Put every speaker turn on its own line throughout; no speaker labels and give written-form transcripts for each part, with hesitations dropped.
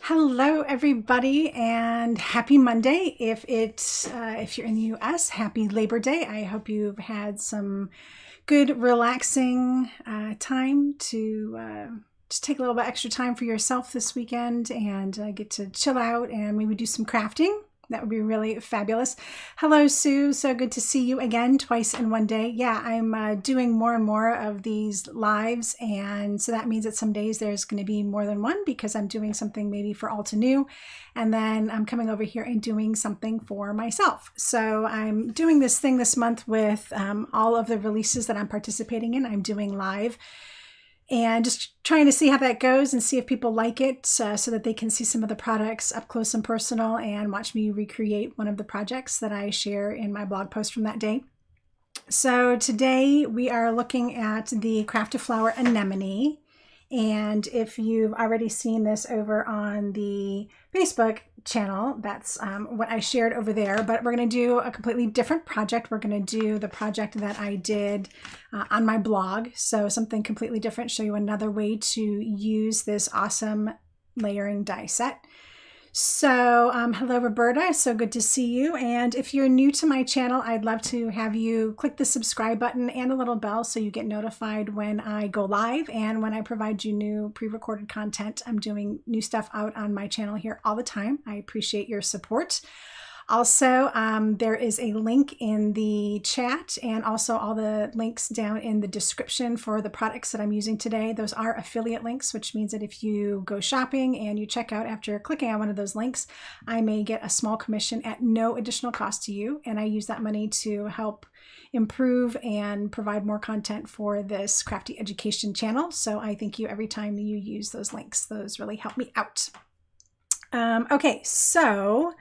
Hello, everybody, and happy Monday. If you're in the U.S., happy Labor Day. I hope you've had some good, relaxing time to just take a little bit extra time for yourself this weekend and get to chill out and maybe do some crafting. That would be really fabulous. Hello, Sue. So good to see you again, twice in one day. Yeah, I'm doing more and more of these lives, and so that means that some days there's going to be more than one because I'm doing something maybe for Altenew, and then I'm coming over here and doing something for myself. So I'm doing this thing this month with all of the releases that I'm participating in. I'm doing live. And just trying to see how that goes and see if people like it so that they can see some of the products up close and personal and watch me recreate one of the projects that I share in my blog post from that day. So today we are looking at the Craft a Flower Anemone. And if you've already seen this over on the Facebook channel, that's what I shared over there. But we're going to do a completely different project. We're going to do the project that I did on my blog. So something completely different, show you another way to use this awesome layering die set. So hello, Roberta. So good to see you. And if you're new to my channel, I'd love to have you click the subscribe button and the little bell so you get notified when I go live and when I provide you new pre-recorded content. I'm doing new stuff out on my channel here all the time. I appreciate your support. Also, there is a link in the chat and also all the links down in the description for the products that I'm using today. Those are affiliate links, which means that if you go shopping and you check out after clicking on one of those links, I may get a small commission at no additional cost to you. And I use that money to help improve and provide more content for this crafty education channel. So I thank you every time you use those links. Those really help me out. Okay, so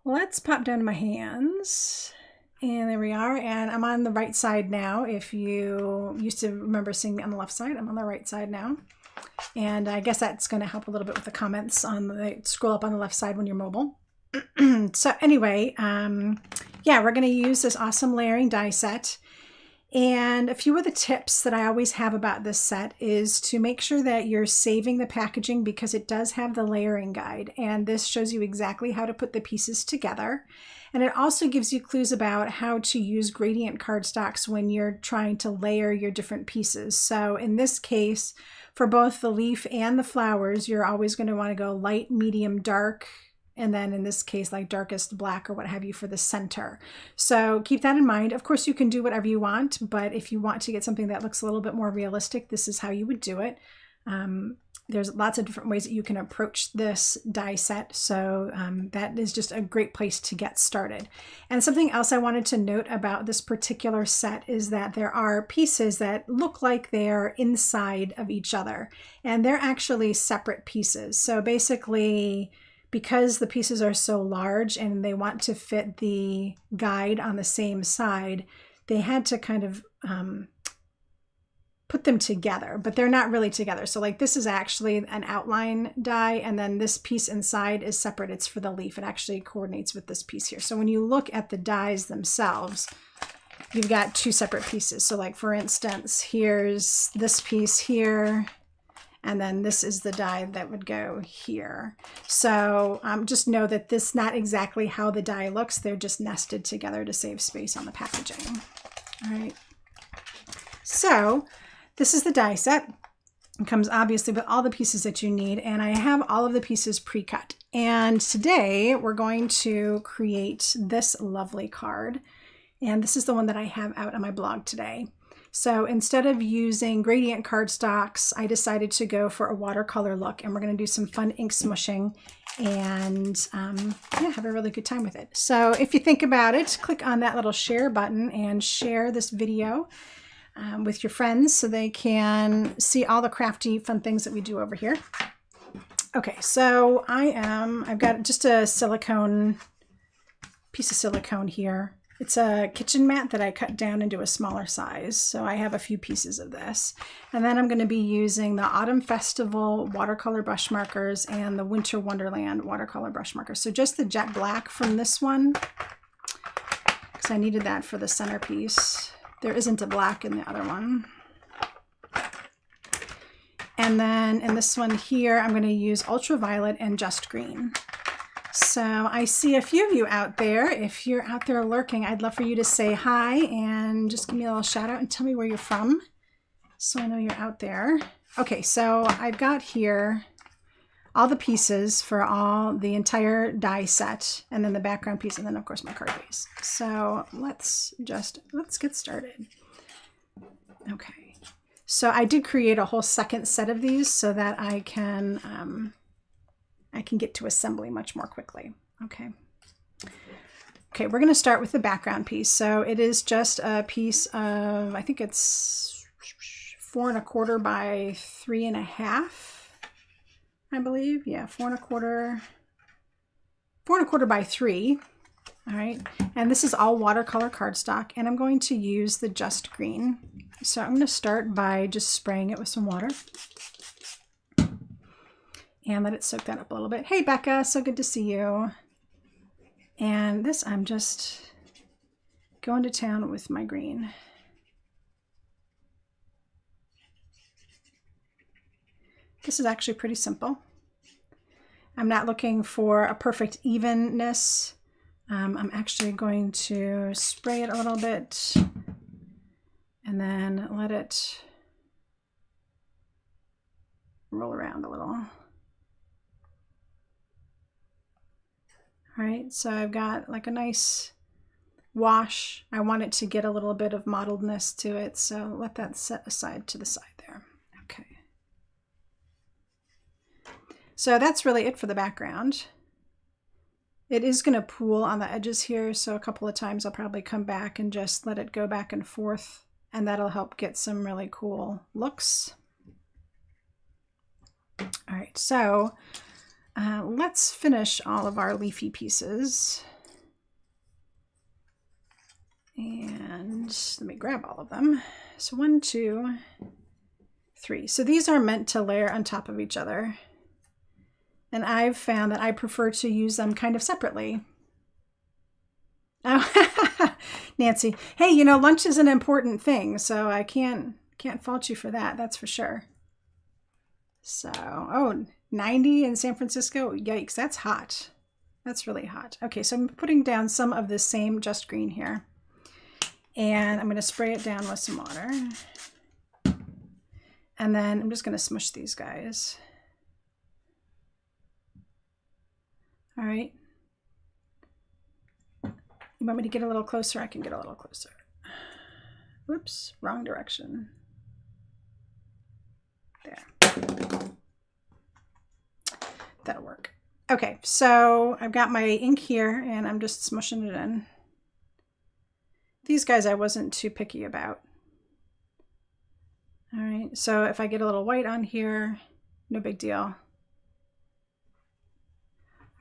let's pop down to my hands, and there we are, and I'm on the right side now. If you used to remember seeing me on the left side, I'm on the right side now, and I guess that's going to help a little bit with the comments on the scroll up on the left side when you're mobile. So anyway, yeah, we're going to use this awesome layering die set. And a few of the tips that I always have about this set is to make sure that you're saving the packaging because it does have the layering guide. And this shows you exactly how to put the pieces together. And it also gives you clues about how to use gradient cardstocks when you're trying to layer your different pieces. So in this case, for both the leaf and the flowers, you're always going to want to go light, medium, dark, and then in this case, like darkest black or what have you for the center. So keep that in mind. Of course, you can do whatever you want, but if you want to get something that looks a little bit more realistic, this is how you would do it. There's lots of different ways that you can approach this die set. So that is just a great place to get started. And something else I wanted to note about this particular set is that there are pieces that look like they're inside of each other, and they're actually separate pieces. So basically, because the pieces are so large and they want to fit the guide on the same side, they had to kind of put them together, but they're not really together. So like this is actually an outline die, and then this piece inside is separate. It's for the leaf. It actually coordinates with this piece here. So when you look at the dies themselves, you've got two separate pieces. So like for instance, here's this piece here, and then this is the die that would go here. So just know that this is not exactly how the die looks. They're just nested together to save space on the packaging. All right. So this is the die set. It comes obviously with all the pieces that you need, and I have all of the pieces pre-cut. And today we're going to create this lovely card. And this is the one that I have out on my blog today. So instead of using gradient cardstocks, I decided to go for a watercolor look, and we're going to do some fun ink smushing and yeah, have a really good time with it. So if you think about it, click on that little share button and share this video with your friends so they can see all the crafty fun things that we do over here. Okay, so I've got just a piece of silicone here. It's a kitchen mat that I cut down into a smaller size. So I have a few pieces of this. And then I'm going to be using the Autumn Festival watercolor brush markers and the Winter Wonderland watercolor brush markers. So just the jet black from this one, because I needed that for the centerpiece. There isn't a black in the other one. And then in this one here, I'm going to use ultraviolet and just green. So I see a few of you out there. If you're out there lurking, I'd love for you to say hi and just give me a little shout out and tell me where you're from, so I know you're out there. Okay, so I've got here all the pieces for the entire die set, and then the background piece, and then of course my card base. So let's get started. Okay, so I did create a whole second set of these so that I can get to assembly much more quickly. Okay. Okay, we're going to start with the background piece. So it is just a piece of, I think it's 4 1/4 by 3 1/2, I believe. Yeah, 4 1/4 by 3. All right, and this is all watercolor cardstock, and I'm going to use the just green. So I'm going to start by just spraying it with some water and let it soak that up a little bit. Hey, Becca, so good to see you. And this, I'm just going to town with my green. This is actually pretty simple. I'm not looking for a perfect evenness. I'm actually going to spray it a little bit and then let it roll around a little. All right, so I've got like a nice wash. I want it to get a little bit of mottledness to it, so let that set aside to the side there. Okay. So that's really it for the background. It is going to pool on the edges here, so a couple of times I'll probably come back and just let it go back and forth, and that'll help get some really cool looks. All right, so let's finish all of our leafy pieces. And let me grab all of them. So 1, 2, 3. So these are meant to layer on top of each other. And I've found that I prefer to use them kind of separately. Oh, Nancy. Hey, you know, lunch is an important thing, so I can't fault you for that. That's for sure. So, oh, 90 in San Francisco. Yikes, that's hot. That's really hot. Okay, so I'm putting down some of the same just green here. And I'm going to spray it down with some water. And then I'm just going to smush these guys. All right. You want me to get a little closer? I can get a little closer. Whoops, wrong direction. There. That'll work. Okay, so I've got my ink here and I'm just smushing it in. These guys I wasn't too picky about. All right, so if I get a little white on here, no big deal.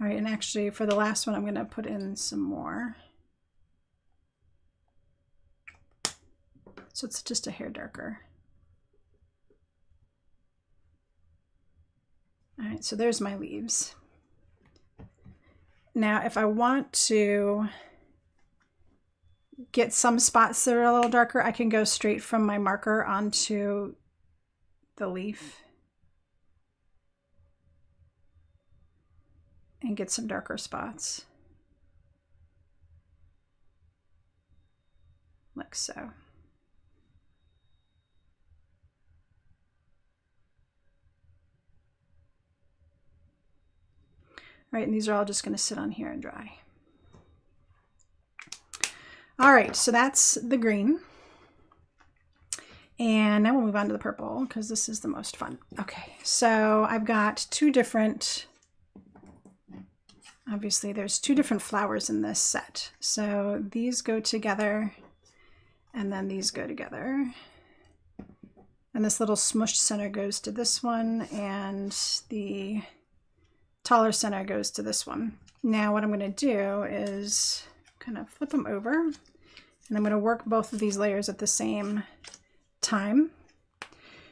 All right, and actually for the last one, I'm going to put in some more. So it's just a hair darker. All right, so there's my leaves. Now, if I want to get some spots that are a little darker, I can go straight from my marker onto the leaf and get some darker spots, like so. All right, and these are all just going to sit on here and dry. All right, so that's the green. And now we'll move on to the purple because this is the most fun. Okay, so I've got two different, obviously there's two different flowers in this set. So these go together and then these go together. And this little smushed center goes to this one and the taller center goes to this one. Now what I'm going to do is kind of flip them over and I'm going to work both of these layers at the same time.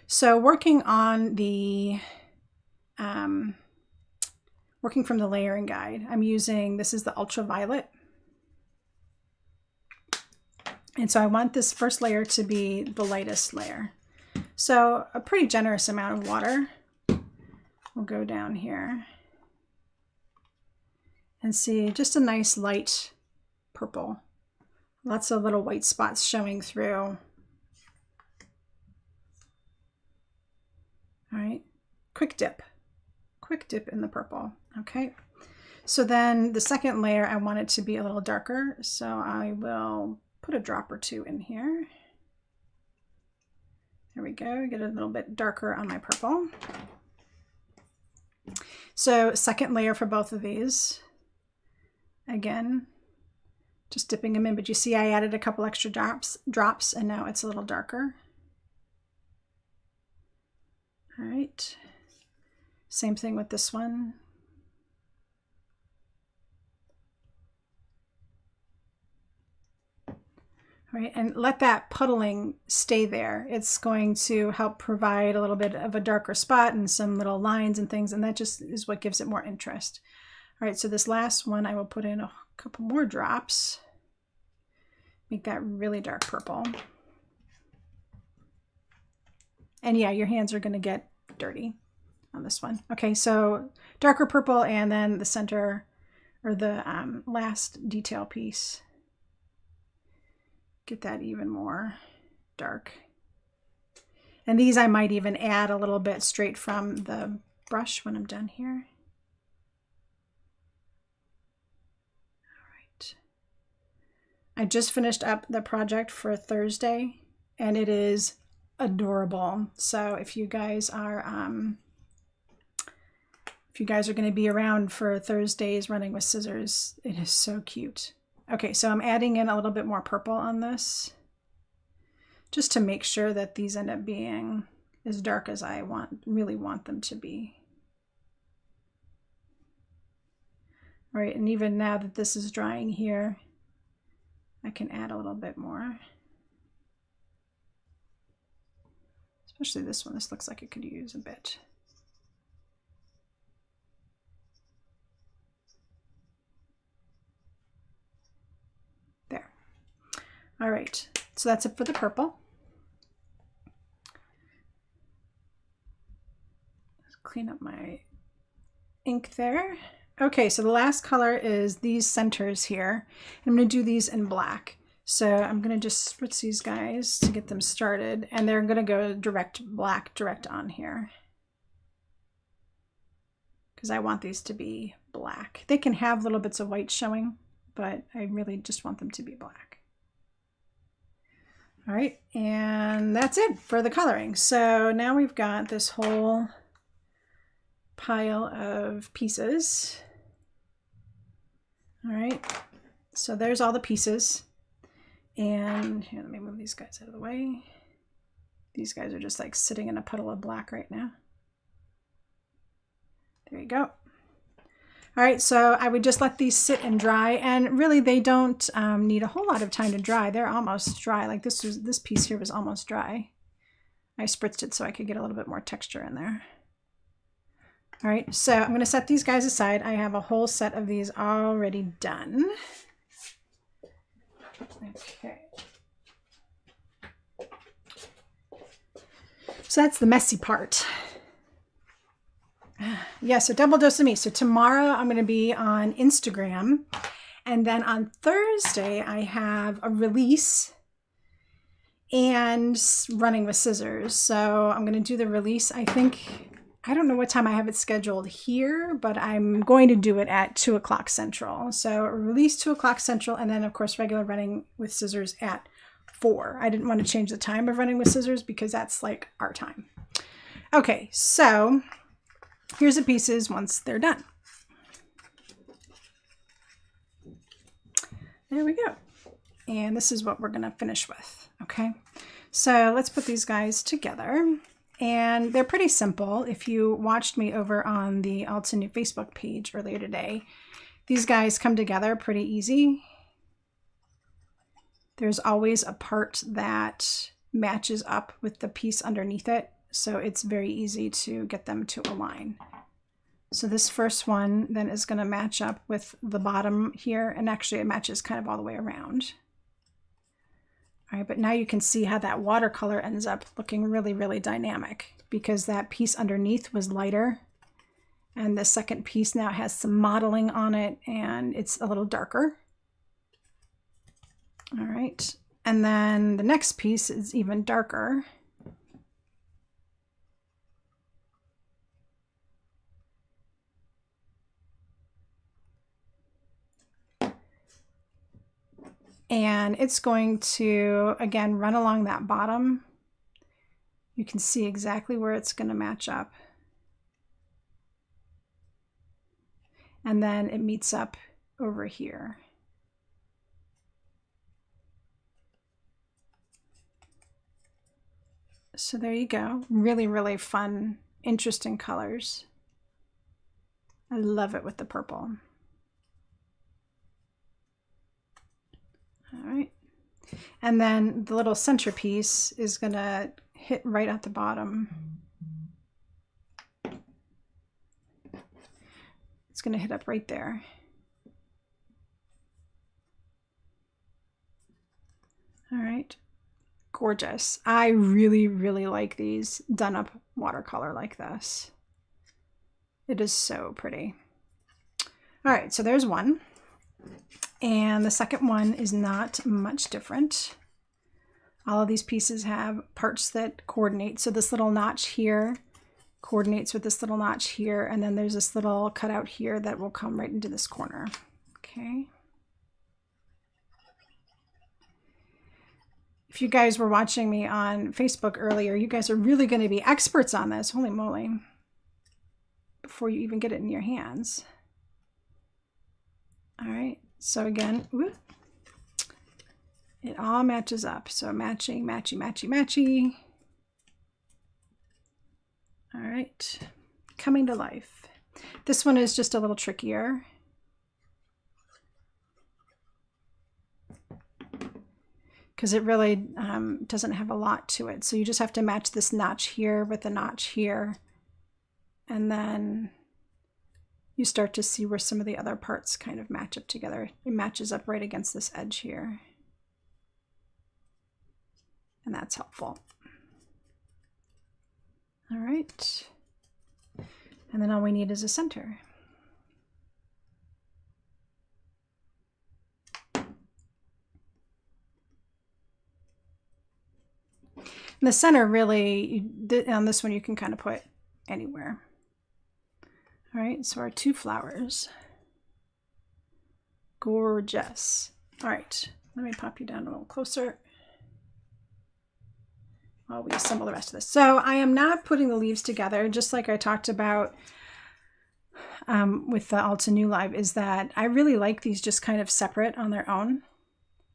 So working on the working from the layering guide, I'm using, this is the ultraviolet, and so I want this first layer to be the lightest layer. So a pretty generous amount of water will go down here. And see, just a nice light purple. Lots of little white spots showing through. All right, quick dip in the purple. Okay, so then the second layer, I want it to be a little darker. So I will put a drop or two in here. There we go, get a little bit darker on my purple. So second layer for both of these. Again, just dipping them in, but you see I added a couple extra drops and now it's a little darker. All right, same thing with this one. All right, and let that puddling stay there. It's going to help provide a little bit of a darker spot and some little lines and things, and that just is what gives it more interest. All right, so this last one, I will put in a couple more drops. Make that really dark purple. And yeah, your hands are gonna get dirty on this one. Okay, so darker purple and then the center or the last detail piece. Get that even more dark. And these I might even add a little bit straight from the brush when I'm done here. I just finished up the project for Thursday and it is adorable. So if you guys are going to be around for Thursdays running with scissors, it is so cute. Okay, so I'm adding in a little bit more purple on this just to make sure that these end up being as dark as I really want them to be. All right, and even now that this is drying here, I can add a little bit more. Especially this one. This looks like it could use a bit. There. All right, so that's it for the purple. Let's clean up my ink there. Okay, so the last color is these centers here. I'm going to do these in black. So I'm going to just spritz these guys to get them started, and they're going to go direct black, direct on here. Because I want these to be black. They can have little bits of white showing, but I really just want them to be black. All right, and that's it for the coloring. So now we've got this whole pile of pieces. All right, so there's all the pieces. And here, let me move these guys out of the way. These guys are just like sitting in a puddle of black right now. There you go. All right, so I would just let these sit and dry, and really they don't need a whole lot of time to dry. They're almost dry. Like this piece here was almost dry. I spritzed it so I could get a little bit more texture in there. All right, so I'm going to set these guys aside. I have a whole set of these already done. Okay. So that's the messy part. Yeah, so double dose of me. So tomorrow I'm going to be on Instagram. And then on Thursday, I have a release and running with scissors. So I'm going to do the release, I don't know what time I have it scheduled here, but I'm going to do it at 2 o'clock Central. So release 2 o'clock Central, and then of course regular running with scissors at 4. I didn't want to change the time of running with scissors because that's like our time. Okay, so here's the pieces once they're done. There we go. And this is what we're going to finish with. Okay, so let's put these guys together. And they're pretty simple. If you watched me over on the Altenew Facebook page earlier today, these guys come together pretty easy. There's always a part that matches up with the piece underneath it, so it's very easy to get them to align. So this first one then is going to match up with the bottom here, and actually it matches kind of all the way around. All right, but now you can see how that watercolor ends up looking really, really dynamic because that piece underneath was lighter. And the second piece now has some modeling on it and it's a little darker. All right, and then the next piece is even darker. And it's going to, again, run along that bottom. You can see exactly where it's going to match up. And then it meets up over here. So there you go. Really, really fun, interesting colors. I love it with the purple. All right. And then the little centerpiece is going to hit right at the bottom. It's going to hit up right there. All right. Gorgeous. I really, really like these done up watercolor like this. It is so pretty. All right, so there's one. And the second one is not much different. All of these pieces have parts that coordinate. So this little notch here coordinates with this little notch here. And then there's this little cutout here that will come right into this corner. Okay. If you guys were watching me on Facebook earlier, you guys are really going to be experts on this. Holy moly. Before you even get it in your hands. All right. So again, whoop, it all matches up. So matching, matchy, matchy, matchy. All right. Coming to life. This one is just a little trickier. Because it really doesn't have a lot to it. So you just have to match this notch here with the notch here. And then you start to see where some of the other parts kind of match up together. It matches up right against this edge here. And that's helpful. All right. And then all we need is a center. And the center really, on this one, you can kind of put anywhere. All right, so our two flowers. Gorgeous. All right, let me pop you down a little closer while we assemble the rest of this. So I am not putting the leaves together, just like I talked about with the Altenew Live, is that I really like these just kind of separate on their own.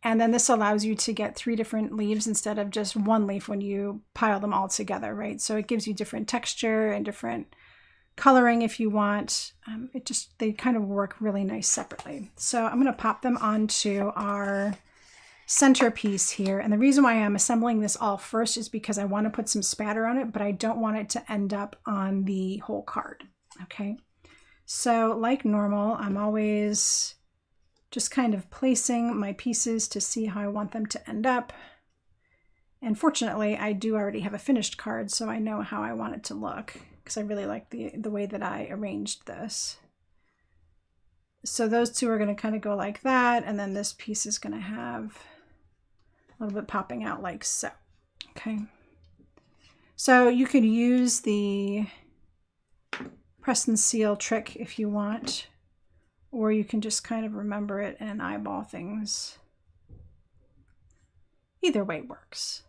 And then this allows you to get 3 different leaves instead of just one leaf when you pile them all together, right? So it gives you different texture and different coloring if you want. They kind of work really nice separately. So I'm going to pop them onto our centerpiece here. And the reason why I'm assembling this all first is because I want to put some spatter on it, but I don't want it to end up on the whole card. Okay. So like normal, I'm always just kind of placing my pieces to see how I want them to end up. And fortunately, I do already have a finished card, so I know how I want it to look because I really like the way that I arranged this. So those two are going to kind of go like that, and then this piece is going to have a little bit popping out like so. Okay. So you could use the press and seal trick if you want, or you can just kind of remember it and eyeball things. Either way works.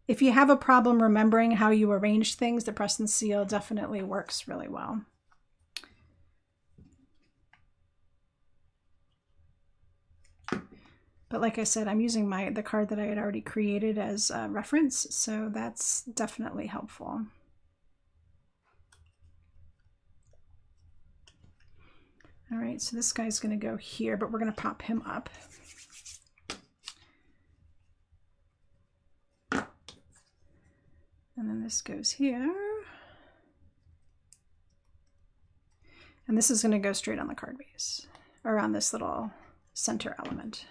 If you have a problem remembering how you arrange things, the press and seal definitely works really well. But like I said, I'm using the card that I had already created as a reference, so that's definitely helpful. All right, so this guy's going to go here, but we're going to pop him up. And then this goes here. And this is going to go straight on the card base, or on this little center element.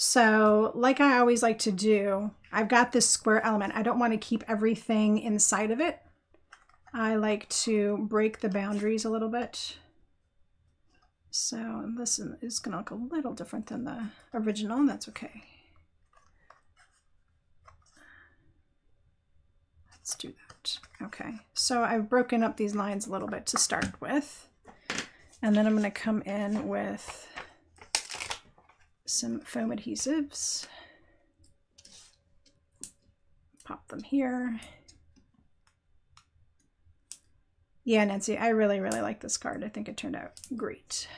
So like I always like to do, I've got this square element. I don't want to keep everything inside of it. I like to break the boundaries a little bit. So this is going to look a little different than the original, and that's okay. Let's do that. Okay, so I've broken up these lines a little bit to start with. And then I'm going to come in with some foam adhesives. Pop them here. Yeah, Nancy, I really, really like this card. I think it turned out great.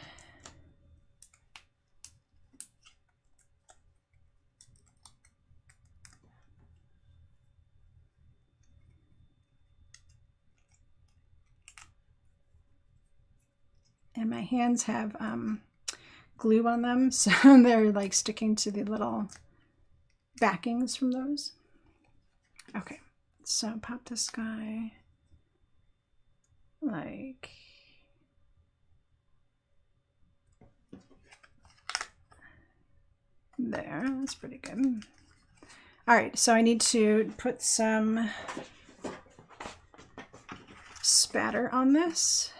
And my hands have glue on them, so they're like sticking to the little backings from those. Okay, so pop this guy like there. That's pretty good. All right, so I need to put some spatter on this.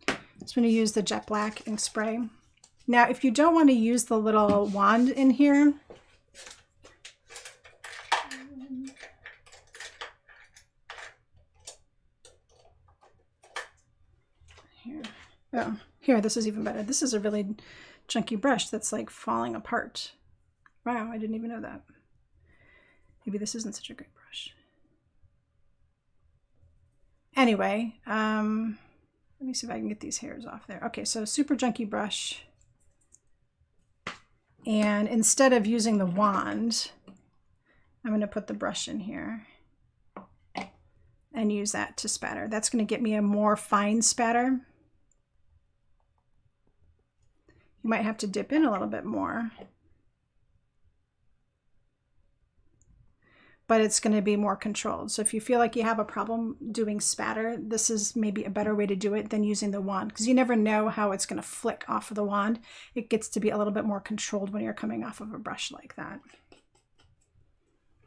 I'm just going to use the jet black ink spray. Now, if you don't want to use the little wand in here, here, this is even better. This is a really chunky brush that's like falling apart. Wow, I didn't even know that. Maybe this isn't such a great brush. Anyway, let me see if I can get these hairs off there. Okay, so super junky brush. And instead of using the wand, I'm going to put the brush in here and use that to spatter. That's going to get me a more fine spatter. You might have to dip in a little bit more, but it's going to be more controlled. So if you feel like you have a problem doing spatter, this is maybe a better way to do it than using the wand, because you never know how it's going to flick off of the wand. It gets to be a little bit more controlled when you're coming off of a brush like that.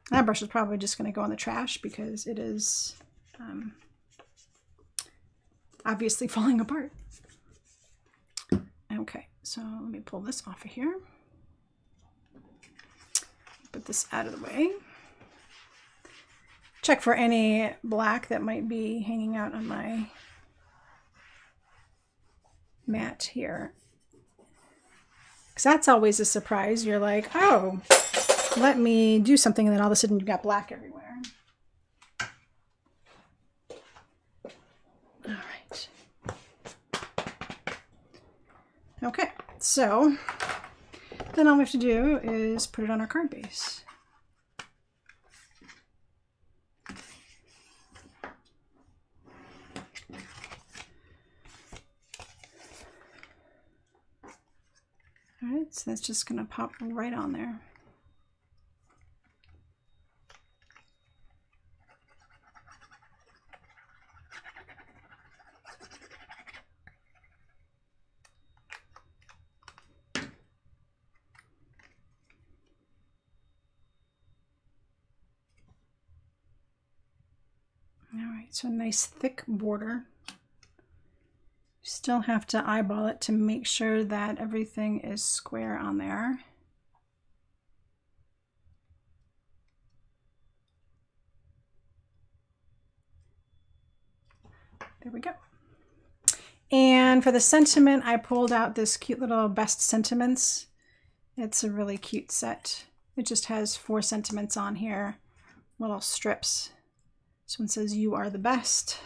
That brush is probably just going to go in the trash because it is obviously falling apart. Okay, so let me pull this off of here. Put this out of the way. Check for any black that might be hanging out on my mat here. Because that's always a surprise. You're like, oh, let me do something, and then all of a sudden you've got black everywhere. All right. Okay, so then all we have to do is put it on our card base. All right, so that's just going to pop right on there. All right, so a nice thick border. Still have to eyeball it to make sure that everything is square on there. There we go. And for the sentiment, I pulled out this cute little Best Sentiments. It's a really cute set. It just has 4 sentiments on here, little strips. This one says, "You are the best."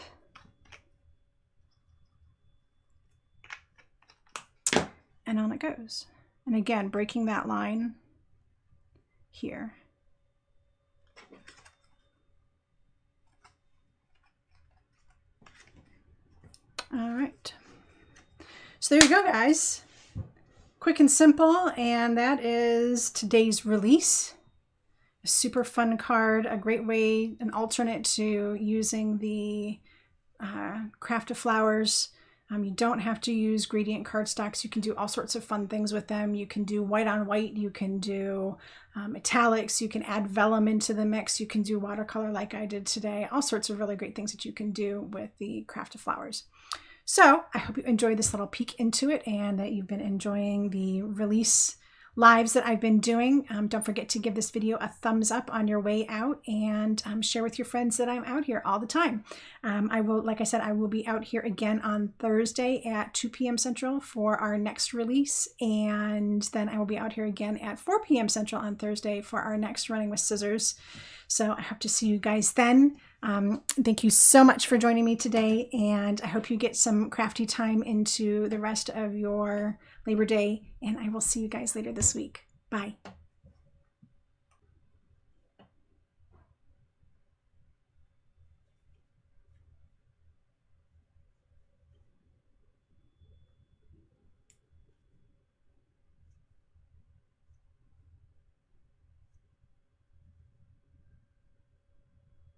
And on it goes. And again, breaking that line here. All right. So there you go, guys. Quick and simple, and that is today's release. A super fun card, a great way, an alternate to using the Craft of Flowers You don't have to use gradient cardstocks. You can do all sorts of fun things with them. You can do white on white. You can do metallics. You can add vellum into the mix. You can do watercolor like I did today. All sorts of really great things that you can do with the Craft of Flowers. So I hope you enjoyed this little peek into it and that you've been enjoying the release lives that I've been doing. Don't forget to give this video a thumbs up on your way out, and share with your friends that I'm out here all the time. I will, like I said, I will be out here again on Thursday at 2 p.m. Central for our next release, and then I will be out here again at 4 p.m. Central on Thursday for our next Running with Scissors. So I hope to see you guys then. Thank you so much for joining me today, and I hope you get some crafty time into the rest of your Labor Day, and I will see you guys later this week. Bye.